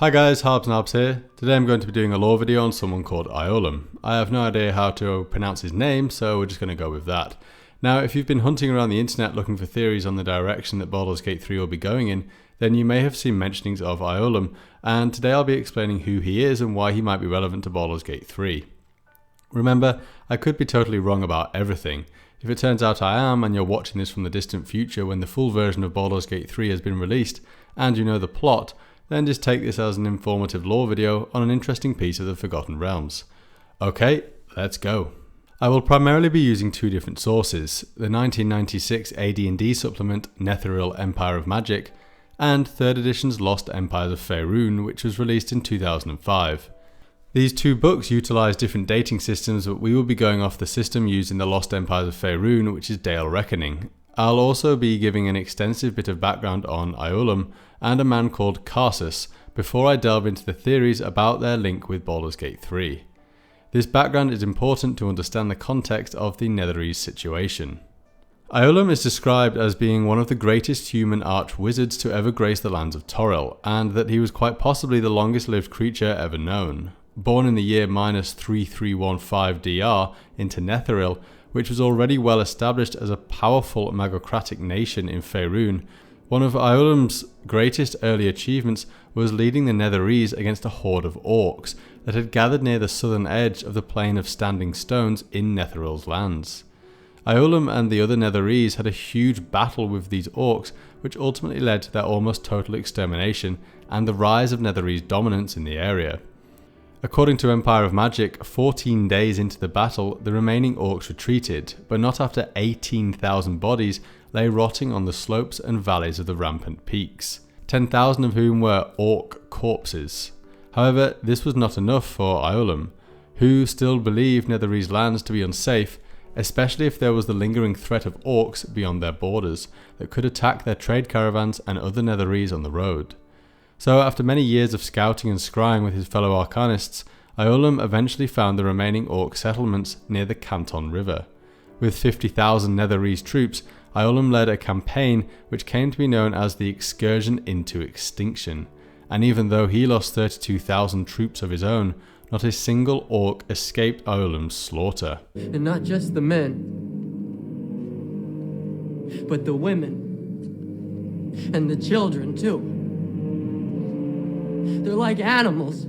Hi guys, Harbs here. Today I'm going to be doing a lore video on someone called Iolum. I have no idea how to pronounce his name, so we're just going to go with that. Now, if you've been hunting around the internet looking for theories on the direction that Baldur's Gate 3 will be going in, then you may have seen mentionings of Iolum, and today I'll be explaining who he is and why he might be relevant to Baldur's Gate 3. Remember, I could be totally wrong about everything. If it turns out I am, and you're watching this from the distant future when the full version of Baldur's Gate 3 has been released, and you know the plot, then just take this as an informative lore video on an interesting piece of the Forgotten Realms. Okay, let's go. I will primarily be using two different sources, the 1996 AD&D supplement Netherese Empire of Magic, and 3rd edition's Lost Empires of Faerun, which was released in 2005. These two books utilise different dating systems, but we will be going off the system used in the Lost Empires of Faerun, which is Dale Reckoning. I'll also be giving an extensive bit of background on Ioulum and a man called Karsus before I delve into the theories about their link with Baldur's Gate 3. This background is important to understand the context of the Netherese situation. Ioulum is described as being one of the greatest human arch-wizards to ever grace the lands of Toril, and that he was quite possibly the longest-lived creature ever known. Born in the year -3315 DR into Netherese, which was already well established as a powerful magocratic nation in Faerun, one of Ioulum's greatest early achievements was leading the Netherese against a horde of orcs that had gathered near the southern edge of the Plain of Standing Stones in Netheril's lands. Ioulum and the other Netherese had a huge battle with these orcs, which ultimately led to their almost total extermination and the rise of Netherese dominance in the area. According to Empire of Magic, 14 days into the battle, the remaining orcs retreated, but not after 18,000 bodies lay rotting on the slopes and valleys of the rampant peaks, 10,000 of whom were orc corpses. However, this was not enough for Ioulum, who still believed Netherese lands to be unsafe, especially if there was the lingering threat of orcs beyond their borders that could attack their trade caravans and other Netherese on the road. So after many years of scouting and scrying with his fellow arcanists, Ioulum eventually found the remaining orc settlements near the Canton River. With 50,000 Netherese troops, Ioulum led a campaign which came to be known as the Excursion into Extinction, and even though he lost 32,000 troops of his own, not a single orc escaped Ioulum's slaughter. And not just the men, but the women, and the children too. They're like animals.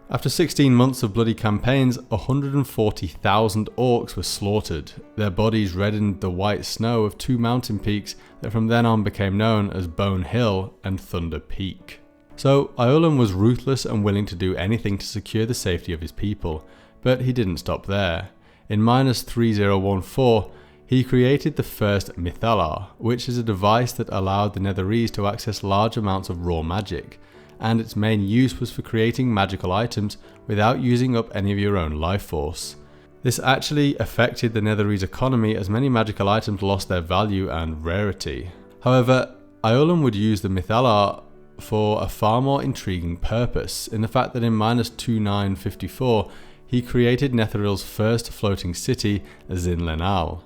After 16 months of bloody campaigns, 140,000 orcs were slaughtered. Their bodies reddened the white snow of two mountain peaks that from then on became known as Bone Hill and Thunder Peak. So Ioulum was ruthless and willing to do anything to secure the safety of his people, but he didn't stop there. In -3014, he created the first Mythalar, which is a device that allowed the Netherese to access large amounts of raw magic, and its main use was for creating magical items without using up any of your own life force. This actually affected the Netherese economy as many magical items lost their value and rarity. However, Ioulum would use the Mythalar for a far more intriguing purpose, in the fact that in -2954 he created Netheril's first floating city, Zinlenal.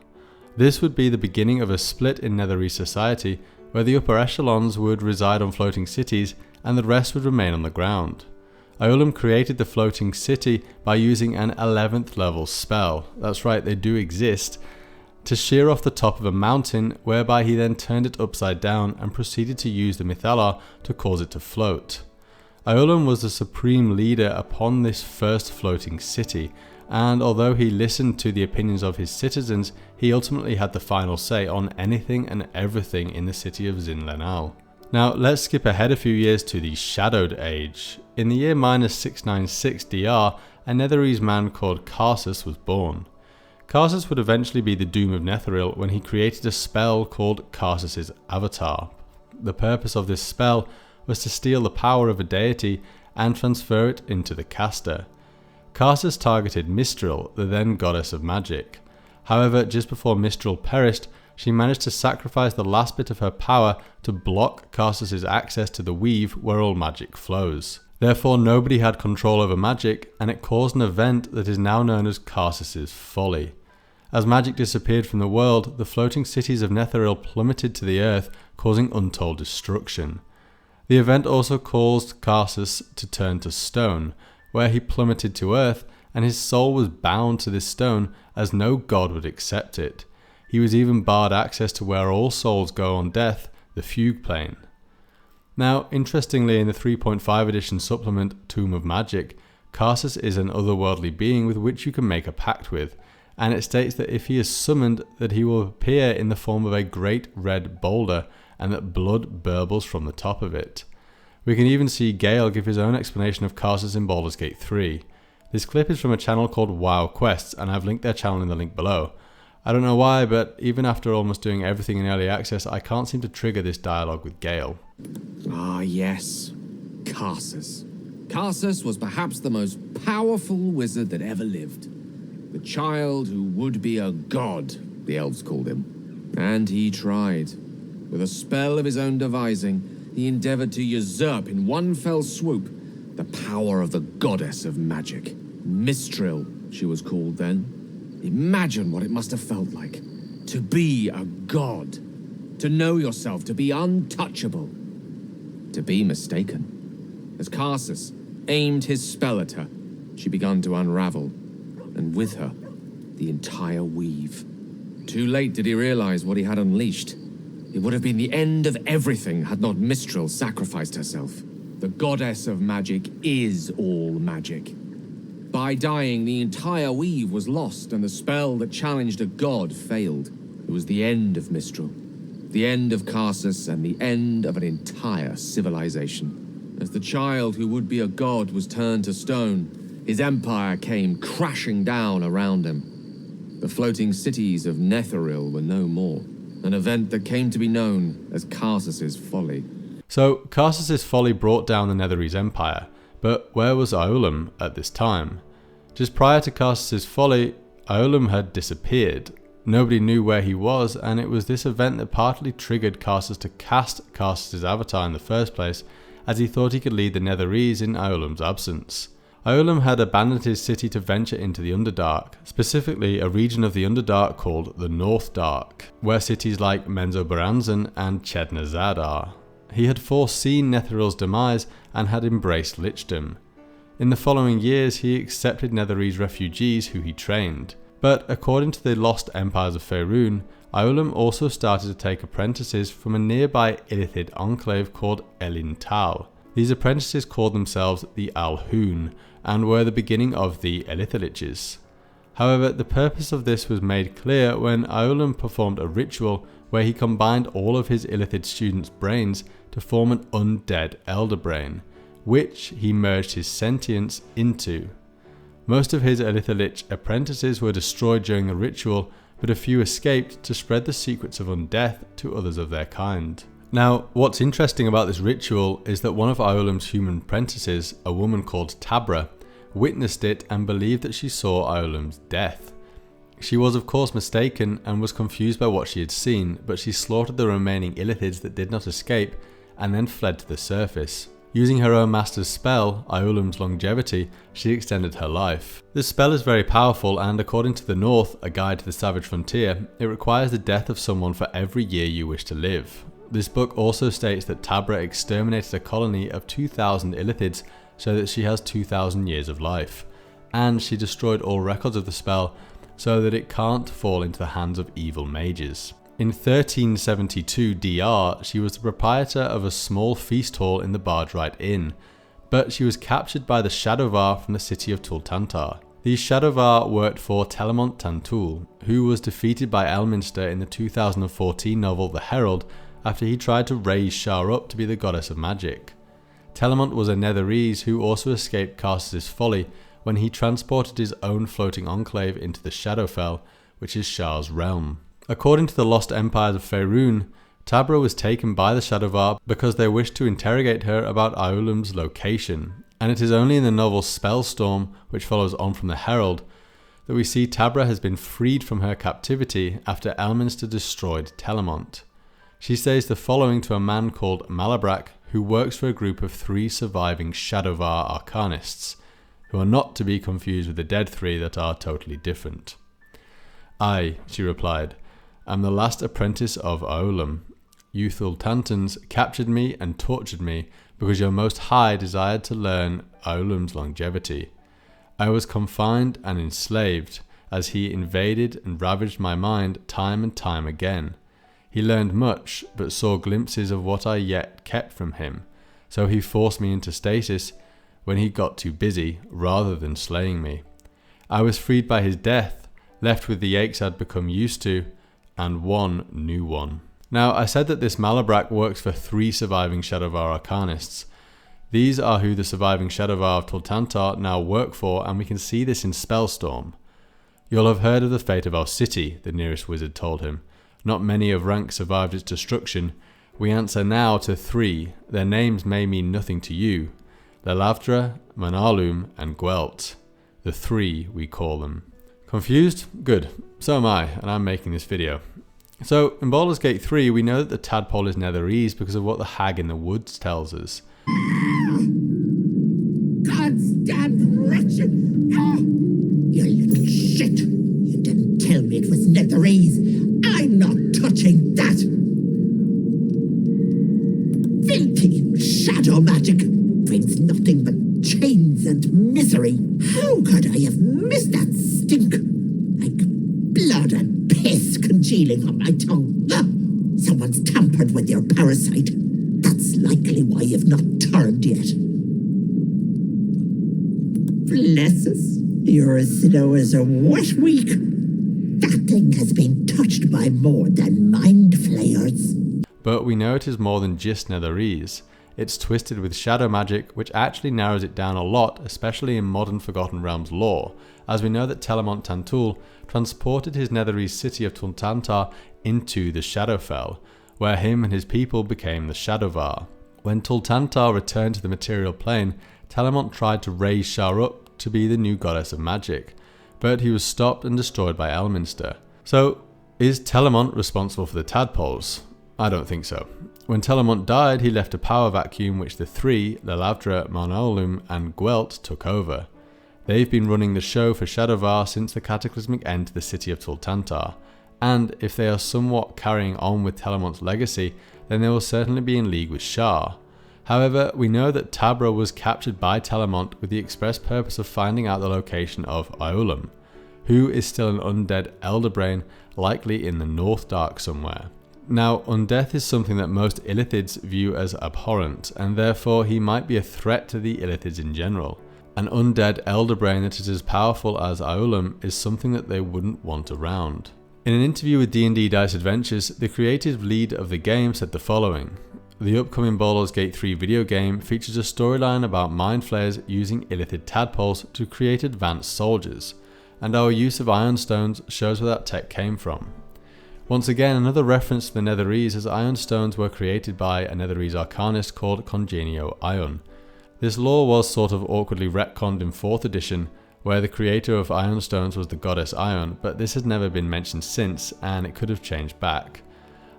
This would be the beginning of a split in Netherese society, where the upper echelons would reside on floating cities and the rest would remain on the ground. Ioulum created the floating city by using an 11th level spell, that's right, they do exist, to shear off the top of a mountain, whereby he then turned it upside down and proceeded to use the Mythalar to cause it to float. Ioulum was the supreme leader upon this first floating city, and although he listened to the opinions of his citizens, he ultimately had the final say on anything and everything in the city of Zinlenal. Now let's skip ahead a few years to the Shadowed Age. In the year -696 DR, a Netherese man called Karsus was born. Karsus would eventually be the doom of Netheril when he created a spell called Karsus's Avatar. The purpose of this spell was to steal the power of a deity and transfer it into the caster. Karsus targeted Mistral, the then goddess of magic. However, just before Mistral perished, she managed to sacrifice the last bit of her power to block Karsus's access to the weave where all magic flows. Therefore, nobody had control over magic, and it caused an event that is now known as Karsus Folly. As magic disappeared from the world, the floating cities of Netheril plummeted to the earth, causing untold destruction. The event also caused Karsus to turn to stone, where he plummeted to earth, and his soul was bound to this stone as no god would accept it. He was even barred access to where all souls go on death, the fugue plane. Now, interestingly, in the 3.5 edition supplement Tomb of Magic, Karsus is an otherworldly being with which you can make a pact with, and it states that if he is summoned, that he will appear in the form of a great red boulder, and that blood burbles from the top of it. We can even see Gale give his own explanation of Karsus in Baldur's Gate 3. This clip is from a channel called WoW Quests, and I've linked their channel in the link below. I don't know why, but even after almost doing everything in early access, I can't seem to trigger this dialogue with Gale. Ah, yes. Karsus. Karsus was perhaps the most powerful wizard that ever lived. The child who would be a god, the elves called him. And he tried. With a spell of his own devising, he endeavored to usurp in one fell swoop the power of the goddess of magic. Mistral, she was called then. Imagine what it must have felt like. To be a god. To know yourself, to be untouchable. To be mistaken. As Karsus aimed his spell at her, she began to unravel, and with her, the entire weave. Too late did he realize what he had unleashed. It would have been the end of everything had not Mistral sacrificed herself. The goddess of magic is all magic. By dying, the entire weave was lost, and the spell that challenged a god failed. It was the end of Mistral, the end of Karsus, and the end of an entire civilization. As the child who would be a god was turned to stone, his empire came crashing down around him. The floating cities of Netherese were no more, an event that came to be known as Karsus's Folly. So, Karsus' Folly brought down the Netherese Empire, but where was Ioulum at this time? Just prior to Karsus' Folly, Ioulum had disappeared. Nobody knew where he was, and it was this event that partly triggered Karsus to cast Karsus' avatar in the first place, as he thought he could lead the Netherese in Ioulum's absence. Ioulum had abandoned his city to venture into the Underdark, specifically a region of the Underdark called the North Dark, where cities like Menzoberranzan and Chednazad are. He had foreseen Netheril's demise and had embraced lichdom. In the following years, he accepted Netherese refugees who he trained. But according to the Lost Empires of Faerun, Ioulum also started to take apprentices from a nearby Illithid enclave called Elin Tal. These apprentices called themselves the Alhun, and were the beginning of the Illithids. However, the purpose of this was made clear when Ioulum performed a ritual where he combined all of his Illithid students' brains to form an undead elder brain, which he merged his sentience into. Most of his Illithid apprentices were destroyed during the ritual, but a few escaped to spread the secrets of Undeath to others of their kind. Now, what's interesting about this ritual is that one of Ioulum's human apprentices, a woman called Tabra, witnessed it and believed that she saw Ioulum's death. She was of course mistaken and was confused by what she had seen, but she slaughtered the remaining Illithids that did not escape and then fled to the surface. Using her own master's spell, Ioulum's longevity, she extended her life. This spell is very powerful, and according to the North, a guide to the savage frontier, it requires the death of someone for every year you wish to live. This book also states that Tabra exterminated a colony of 2,000 Illithids so that she has 2,000 years of life, and she destroyed all records of the spell so that it can't fall into the hands of evil mages. In 1372 DR, she was the proprietor of a small feast hall in the Bardrite Inn, but she was captured by the Shadowvar from the city of Tultantar. These Shadowvar worked for Telemont Tantul, who was defeated by Elminster in the 2014 novel The Herald after he tried to raise Shar up to be the goddess of magic. Telemont was a Netherese who also escaped Karsus' Folly when he transported his own floating enclave into the Shadowfell, which is Shar's realm. According to the Lost Empires of Faerun, Tabra was taken by the Shadowvar because they wished to interrogate her about Ioulum's location, and it is only in the novel Spellstorm, which follows on from the Herald, that we see Tabra has been freed from her captivity after Elminster destroyed Telemont. She says the following to a man called Malabrak, who works for a group of 3 surviving Shadowvar Arcanists, who are not to be confused with the dead 3 that are totally different. "I," she replied, "am the last apprentice of Ioulum. You Thultantans captured me and tortured me because your Most High desired to learn Iolum's longevity. I was confined and enslaved as he invaded and ravaged my mind time and time again. He learned much, but saw glimpses of what I yet kept from him, so he forced me into stasis when he got too busy, rather than slaying me. I was freed by his death, left with the aches I'd become used to, and one new one. Now, I said that this Malabrak works for 3 surviving Shadowvar Arcanists. These are who the surviving Shadowvar of Tultantar now work for, and we can see this in Spellstorm. You'll have heard of the fate of our city, the nearest wizard told him. Not many of rank survived its destruction. We answer now to 3. Their names may mean nothing to you. Lelavdra, Manalum, and Gwelt. The 3, we call them. Confused? Good. So am I, and I'm making this video. So, in Baldur's Gate 3, we know that the tadpole is Netherese because of what the hag in the woods tells us. Goddamn wretched! You little shit! You didn't tell me it was Netherese! I'm not touching that! Filthy shadow magic brings nothing but chains and misery. How could I have missed that stink? Like blood and piss congealing on my tongue. Someone's tampered with your parasite. That's likely why you've not turned yet. Bless us, you're as slow as a wet week. That thing has been touched by more than mind flayers. But we know it is more than just Netherese. It's twisted with shadow magic, which actually narrows it down a lot, especially in modern Forgotten Realms lore, as we know that Telemont Tantul transported his Netherese city of Tultantar into the Shadowfell, where him and his people became the Shadowvar. When Tultantar returned to the material plane, Telemont tried to raise Shar up to be the new goddess of magic, but he was stopped and destroyed by Elminster. So, is Telemont responsible for the tadpoles? I don't think so. When Telemont died, he left a power vacuum which the 3, Lelavdra, Manalum, and Gwelt took over. They've been running the show for Shadowvar since the cataclysmic end to the city of Tultantar, and if they are somewhat carrying on with Telemont's legacy, then they will certainly be in league with Shar. However, we know that Tabra was captured by Telemont with the express purpose of finding out the location of Iolum, who is still an undead Elderbrain, likely in the North Dark somewhere. Now, Undeath is something that most Illithids view as abhorrent, and therefore he might be a threat to the Illithids in general. An undead Elderbrain that is as powerful as Iolum is something that they wouldn't want around. In an interview with D&D Dice Adventures, the creative lead of the game said the following: "The upcoming Baldur's Gate 3 video game features a storyline about mind flayers using Illithid tadpoles to create advanced soldiers, and our use of iron stones shows where that tech came from." Once again, another reference to the Netherese, as iron stones were created by a Netherese arcanist called Congenio Ion. This lore was sort of awkwardly retconned in 4th edition, where the creator of iron stones was the goddess Ion, but this has never been mentioned since, and it could have changed back.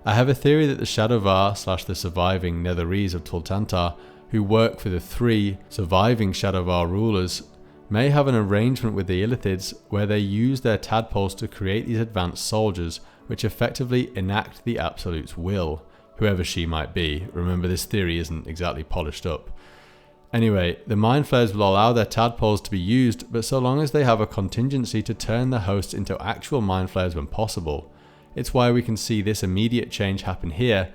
I have a theory that the Shadowvar / the surviving Netherese of Tultantar, who work for the 3 surviving Shadowvar rulers, may have an arrangement with the Illithids where they use their tadpoles to create these advanced soldiers which effectively enact the Absolute's will, whoever she might be. Remember, this theory isn't exactly polished up. Anyway, the Mind Flayers will allow their tadpoles to be used, but so long as they have a contingency to turn their hosts into actual Mind Flayers when possible. It's why we can see this immediate change happen here.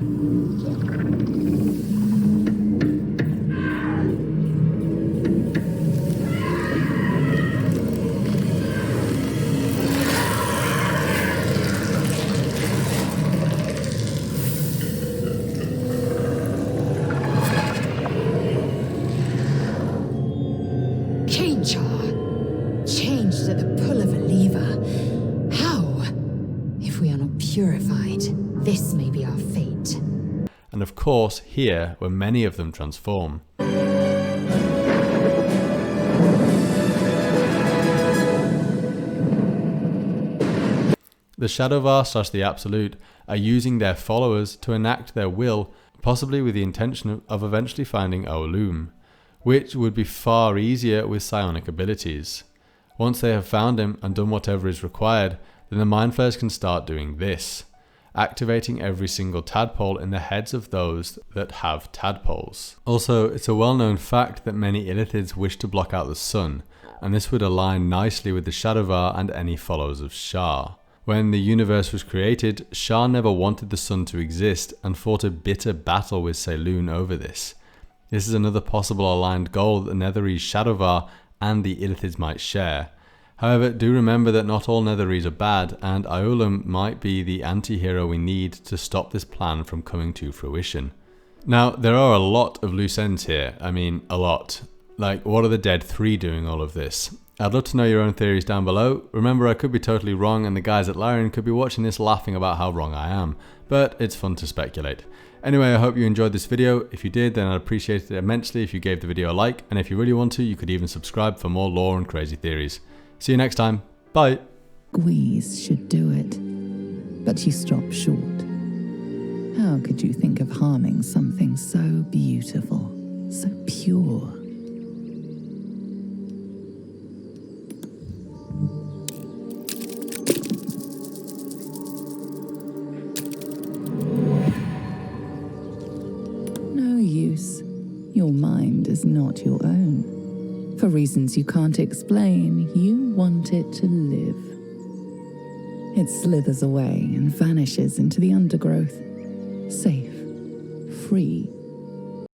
Change to the pull of a lever. How? If we are not purified, this may be our fate. And of course, here, where many of them transform. The Shadowvar / the Absolute are using their followers to enact their will, possibly with the intention of eventually finding Iolum, which would be far easier with psionic abilities. Once they have found him and done whatever is required, then the Mind Flayers can start doing this. activating every single tadpole in the heads of those that have tadpoles. Also, it's a well-known fact that many Illithids wish to block out the sun, and this would align nicely with the Shadowvar and any followers of Shar. When the universe was created, Shar never wanted the sun to exist and fought a bitter battle with Saloon over this. This is another possible aligned goal that the Netherese Shadowvar and the Illithids might share. However, do remember that not all Netherese are bad, and Ioulum might be the anti-hero we need to stop this plan from coming to fruition. Now, there are a lot of loose ends here. I mean, a lot. Like, what are the Dead 3 doing all of this? I'd love to know your own theories down below. Remember, I could be totally wrong, and the guys at Larian could be watching this laughing about how wrong I am. But it's fun to speculate. Anyway, I hope you enjoyed this video. If you did, then I'd appreciate it immensely if you gave the video a like, and if you really want to, you could even subscribe for more lore and crazy theories. See you next time. Bye. Squeeze should do it, but you stopped short. How could you think of harming something so beautiful, so pure? No use. Your mind is not your own. For reasons you can't explain, you want it to live. It slithers away and vanishes into the undergrowth. Safe, free,